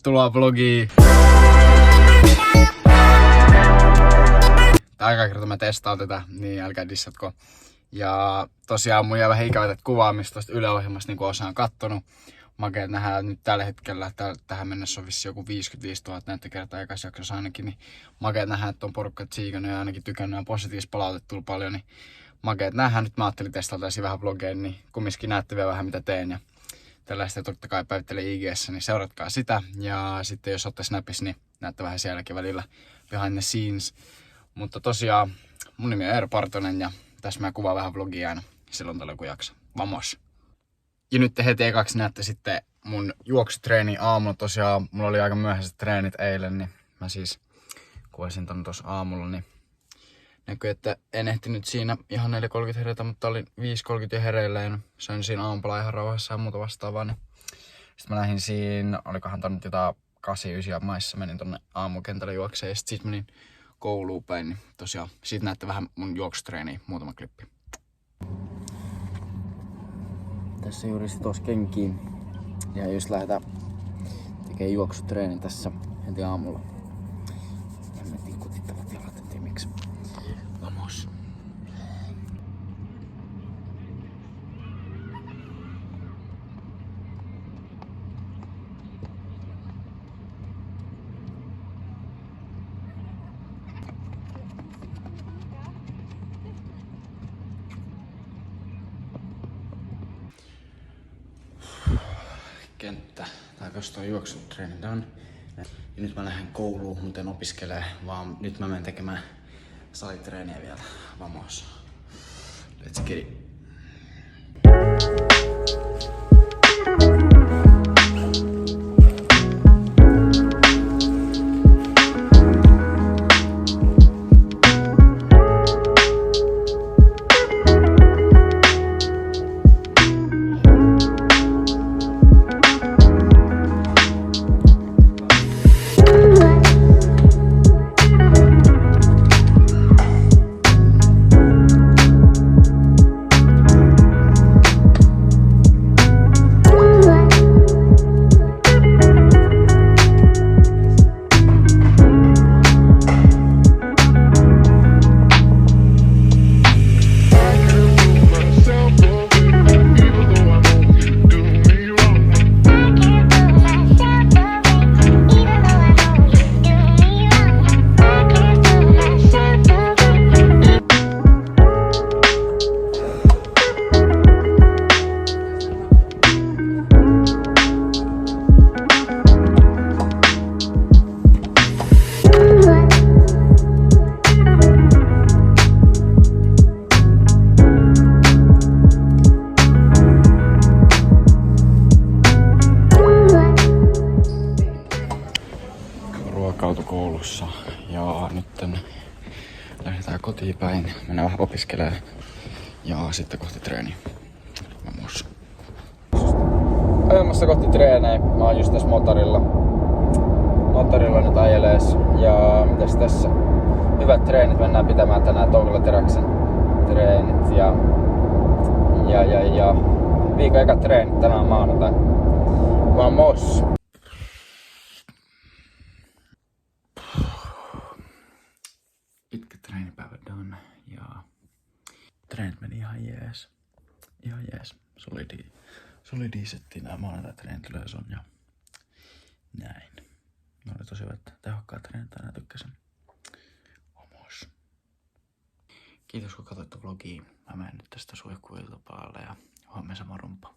Tervetuloa vlogiin! Aika kertaa mä testaan tätä, niin älkää dissatko. Ja tosiaan mun jäi vähän ikävät kuvaamista tosta Yle Ohjelmasta, niin kuin osaan kattonut. Makeet nähdään nyt tällä hetkellä, tähän mennessä on vissi joku 55 000 näitä kertaa ekassa jaksossa ainakin. Niin makeet nähdään, että on porukka tsiikannut ja ainakin tykännyt ja positiivista palautetta tullut paljon. Niin makeet nähdään, nyt mä ajattelin testata vähän vlogeja, niin kumminkin näette vielä vähän mitä teen. Ja tällaista totta kai päivittelen IG:ssä, niin seuratkaa sitä. Ja sitten jos olette Snapissa, niin näette vähän sielläkin välillä behind the scenes. Mutta tosiaan mun nimi on Eero Partonen ja tässä mä kuvaan vähän vlogia aina silloin tällä kun jaksa. Vamos! Ja nyt heti ekaksi näette sitten mun juoksutreeni aamulla. Tosiaan mulla oli aika myöhäiset treenit eilen, niin mä siis kuvasin ton tossa aamulla. Niin näkyy, että en ehtinyt siinä ihan 4.30 heretä, mutta olin 5.30 jo hereillä ja söin siinä aamupalaa ihan rauhassa ja muuta vastaavaa. Niin sitten mä lähdin siinä, olikohan ton nyt jotain 8-9 maissa, menin tonne aamukentälle juokseen ja sit menin kouluun päin. Niin tosiaan siitä näette vähän mun juoksutreeniä, muutama klippi. Tässä juuri sitos kenkiin ja just lähdetään tekemään juoksutreenin tässä heti aamulla. Hemmetin kutittavat jalat, en tiedä miksi. Vamos! Kenttä. Tai koska on juoksutreeni done. Ja nyt mä lähden kouluun, mutta en opiskele, vaan nyt mä menen tekemään salitreeniä vielä. Vamos. Let's get it. Koulussa ja nyt lähdetään kotiin päin. Mennään vähän opiskelemaan ja sitten kohti treeniä. Vamos. Ajamassa kohti treenejä. Mä oon just tässä motorilla nyt ajelees. Ja mitäs tässä? Hyvät treenit. Mennään pitämään tänään Toukola Teräksen treenit ja viikon ekat treenit tänään maanantai. Vamos! Treenipäivä done ja treenit meni ihan jees. Ihan jees. Solidi setti nää maanantai-treenit yleensä on ja näin. Ne oli tosi hyvät tehokkaat treenit, aina tykkäsin. Vamos. Kiitos kun katsoitte vlogia. Mä menen nyt tästä suihkuiltapaalle ja huomenna sama rumpa.